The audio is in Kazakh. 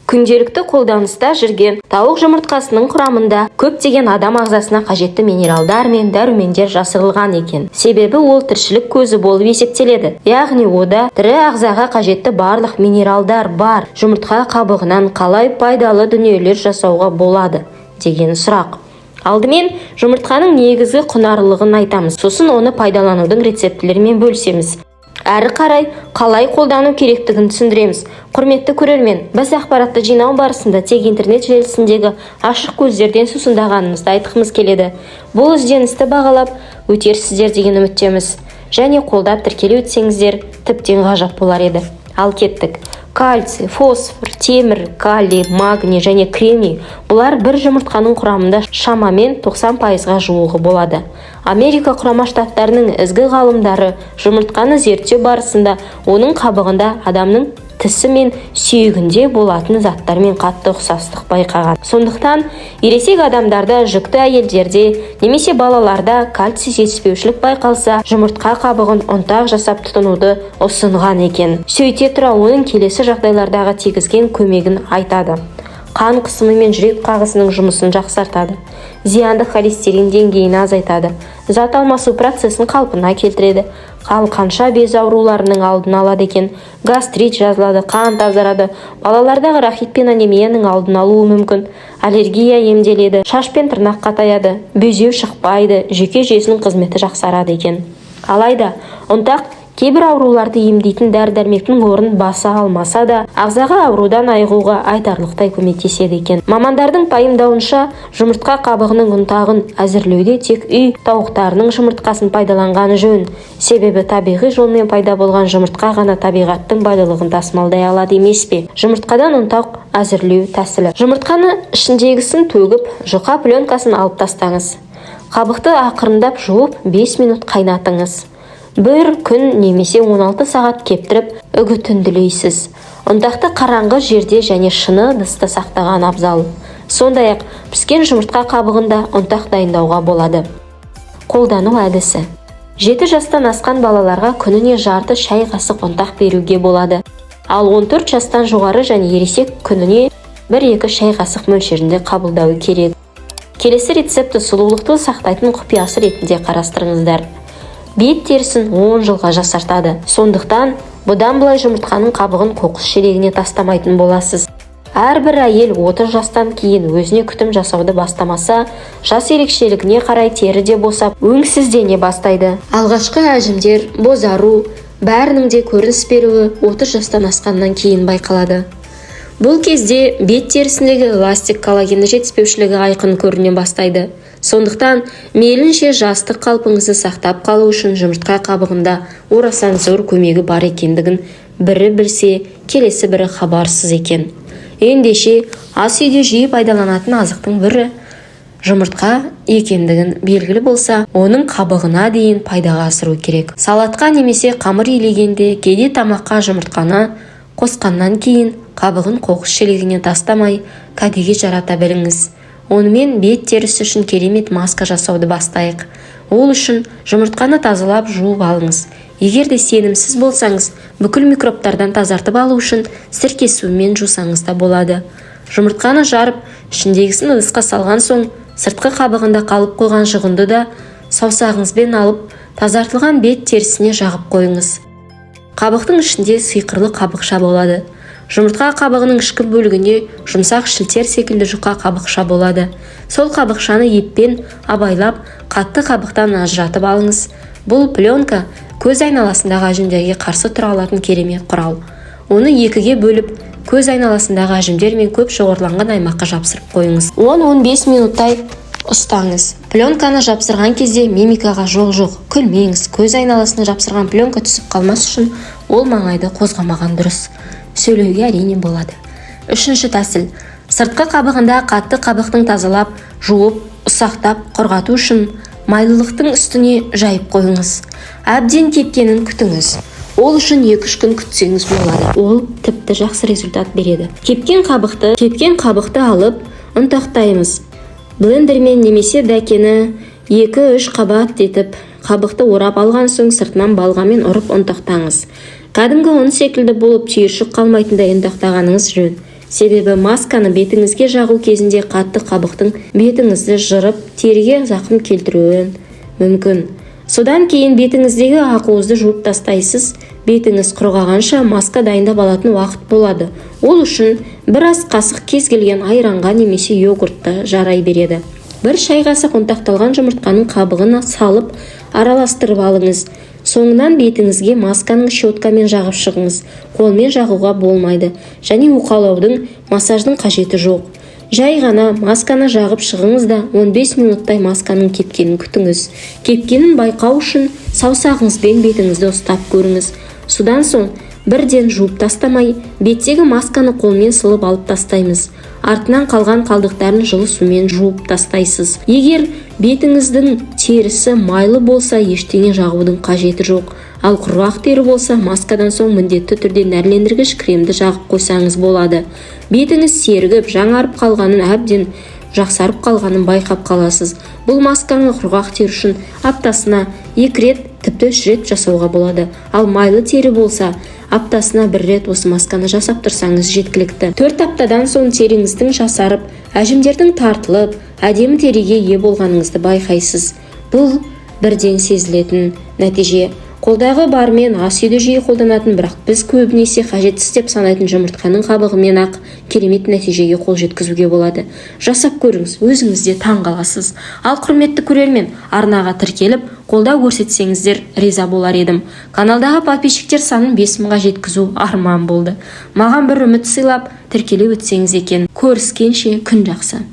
Күнделікті қолданыста жүрген тауық жұмыртқасының құрамында көптеген адам ағзасына қажетті минералдар мен дәрумендер жасырылған екен. Себебі ол тіршілік көзі болып есептеледі. Яғни ода тірі ағзаға қажетті барлық минералдар бар. Жұмыртқа қабығынан қалай пайдалы дүниелер жасауға болады деген сұрақ. Алдымен жұмыртқаның негізгі құнарлылығын айтамыз. Сосын оны пайдаланудың рецептілерімен бөлісеміз. Әрі қарай қалай қолдану керектігін түсіндіреміз. Құрметті көрермен, біз ақпаратты жинау барысында тек интернет желісіндегі ашық көздерден сусындағанымызды айтқымыз келеді. Бұл ізденісті бағалап өтерсіздер деген үміттеміз. Және қолдап тіркеле өтсеңіздер тіптен ғажап болар еді. Ал кеттік. Кальций, фосфор, темір, калий, магний және кремний бұлар бір жұмыртқаның құрамында шамамен 90%-ға жуығы болады. Америка құрама штаттарының ізгі ғалымдары жұмыртқаны зерттеу барысында оның қабығында адамның тісі мен сүйегінде болатын заттармен қатты ұқсастық байқаған. Сондықтан ересек адамдарда, жүкті әйелдерде немесе балаларда кальций жетіспеушілік байқалса, жұмыртқа қабығын ұнтақ жасап тұтынуды ұсынған екен. Сөйте тұра оның келесі жағдайлардағы тигізген көмегін айтады. Қан қысымы мен жүрек қағысының жұмысын жақсартады. Зиянды холестерин деңгейін азайтады. Зат алмасу процесін қалпына келтіреді. Қанша без ауруларының алдын алады екен. Гастрит жазылады, қан тазарады. Балалардағы рахит пен анемияның алдын алуы мүмкін. Аллергия емделеді, шаш пен тырнақ қатаяды, безеу шықпайды, жүйке жүйесінің қызметі жақсарады екен. Алайда ұнтақ кейбір ауруларды емдейтін дәрі-дәрмектің орнын баса алмаса да, ағзаға аурудан айығуға айтарлықтай көмектеседі екен. Мамандардың пайымдауынша, жұмыртқа қабығының ұнтағын әзірлеуде тек үй тауықтарының жұмыртқасын пайдаланғаны жөн. Себебі табиғи жолмен пайда болған жұмыртқа ғана табиғаттың байлығын тасымалдай алады емес пе? Жұмыртқадан ұнтақ әзірлеу тәсілі. Жұмыртқаны ішіндегісін төгіп, жұқа пленкасын алып тастаңыз. Қабықты ақырындап жуып 5 минут қайнатыңыз. Бір күн немесе 16 сағат кептіріп үгітінділейсіз. Ұнтақты қараңғы жерде және шыны ыдыста сақтаған абзал. Сондай-ақ піскен жұмыртқа қабығында ұнтақ дайындауға болады. Қолдану әдісі. 7 жастан асқан балаларға күніне жарты шай қасық ұнтақ беруге болады. Ал 14 жастан жоғары және ересек күніне 1-2 шай қасық мөлшерінде қабылдауы керек. Келесі рецепті сұлулықты сақтайтын құпиясы ретінде қарастырыңыздар. Бет терісін 10 жылға жасартады. Сондықтан бұдан былай жұмыртқаның қабығын қоқыс шелегіне тастамайтын боласыз. Әрбір әйел 30 жастан кейін өзіне күтім жасауды бастамаса, жас ерекшелігіне қарай тері де босап, өңсіздене бастайды. Алғашқы әжімдер, бозару, бәрінің де көрініс беруі 30 жастан асқаннан кейін байқалады. Бұл кезде бет терісіндегі эластик коллагені жетіспеушілігі айқын көріне бастайды. Сондықтан мейлінше жастық қалпыңызды сақтап қалу үшін жұмыртқа қабығында орасан зор көмегі бар екендігін бірі білсе, келесі бірі хабарсыз екен. Ендеше ас үйде жиі пайдаланатын азықтың бірі жұмыртқа екендігін белгілі болса, оның қабығына дейін пайдаға асыру керек. Салатқа немесе қамыр илегенде кейде тамаққа жұмыртқаны қосқаннан кейін қабығын қоқыс шелегіне тастамай кәдеге жарата біліңіз. Онымен бет терісі үшін керемет маска жасауды бастайық. Ол үшін жұмыртқаны тазалап жуып алыңыз. Егер де сенімсіз болсаңыз, бүкіл микробтардан тазартып алу үшін сірке суымен жусаңыз да болады. Жұмыртқаны жарып, ішіндегісін ыдысқа салған соң, сыртқы қабығында қалып қойған жұғынды да саусағыңызбен алып, тазартылған бет терісіне жағып қойыңыз. Қабықтың ішінде сиқырлы қабықша болады. Жұмыртқа қабығының ішкі бөлігіне жұмсақ шілтер секілді жұқа қабықша болады. Сол қабықшаны еппен абайлап, қатты қабықтан ажыратып алыңыз. Бұл пленка көз айналасындағы әжімдерге қарсы тұра алатын керемет құрал. Оны екіге бөліп, көз айналасындағы әжімдер мен көп шоғырланған аймаққа жапсырып қойыңыз. 10-15 минуттай ұстаңыз. Пленканы жапсырған кезде мимикаға жоқ, күлмеңіз. Көз айналасына жапсырған пленка түсіп қалмас үшін ол маңайды қозғамаған дұрыс. Сөйлеуге әрине болады. Үшінші тәсіл. Сыртқы қабығында қатты қабықтың тазалап, жуып, ұсақтап, құрғату үшін майлылықтың үстіне жайып қойыңыз. Әбден кепкенін күтіңіз. Ол үшін 2-3 күн күтсеңіз болады. Ол тіпті жақсы результат береді. Кепкен қабықты алып, ұнтақтаймыз. Блендермен немесе дәкені 2-3 қабат етіп, қабықты орап алған соң сыртынан балғамен ұрып ұнтақтаңыз. Кәдімгі ұн секілді болып түйіршік қалмайтындай ұнтақтағаныңыз жөн. Себебі масканы бетіңізге жағу кезінде қатты қабықтың бетіңізді жырып, теріге зақым келтіруі мүмкін. Содан кейін бетіңіздегі ақуызды жуып тастайсыз. Бетіңіз құрғағанша маска дайындап алатын уақыт болады. Ол үшін бір ас қасық кез келген айранға немесе йогуртта жарай береді. Бір шай қасық ұнтақталған жұмыртқаның қабығына салып араластырып алыңыз. Соңынан бетіңізге масканың щеткамен жағып шығыңыз. Қолмен жағуға болмайды және уқалаудың, массаждың қажеті жоқ. Жай ғана масканы жағып шығыңыз да 15 минуттай масканың кепкенін күтіңіз. Кепкенін байқау үшін саусағыңызбен бетіңізді ұстап көріңіз. Содан соң бірден жуып тастамай, беттегі масканы қолмен сылып алып тастаймыз. Артынан қалған қалдықтарын жылы сумен жуып тастайсыз. Егер бетіңіздің терісі майлы болса, ештеңе жағудың қажеті жоқ. Ал құрғақ тері болса, маскадан соң міндетті түрде нәрлендіргіш кремді жағып қойсаңыз болады. Бетіңіз сергіп, жаңарып қалғанын, әбден жақсарып қалғанын байқап қаласыз. Бұл масканы құрғақ тері үшін аптасына 2 рет, тіпті 3 рет жасауға болады. Ал майлы тері болса, аптасына 1 рет осы масканы жасап тұрсаңыз жеткілікті. 4 аптадан соң теріңіздің жасарып, әжімдердің тартылып, әдемі теріге ие болғаныңызды байқайсыз. Бұл бірден сезілетін нәтиже. Қолдағы бармен ас үйде жиі қолданатын, бірақ біз көбінесе қажетсіз деп санайтын жұмыртқаның қабығымен ақ керемет нәтижеге қол жеткізуге болады. Жасап көріңіз, өзіңіз де таң қаласыз. Ал құрметті көрермен, арнаға тіркеліп, қолдау көрсетсеңіздер риза болар едім. Каналдағы подписчиктер санын 5000-ға жеткізу арман болды. Маған бір үміт сыйлап, тіркеле өтсеңіз екен. Көріскенше күн жақсы.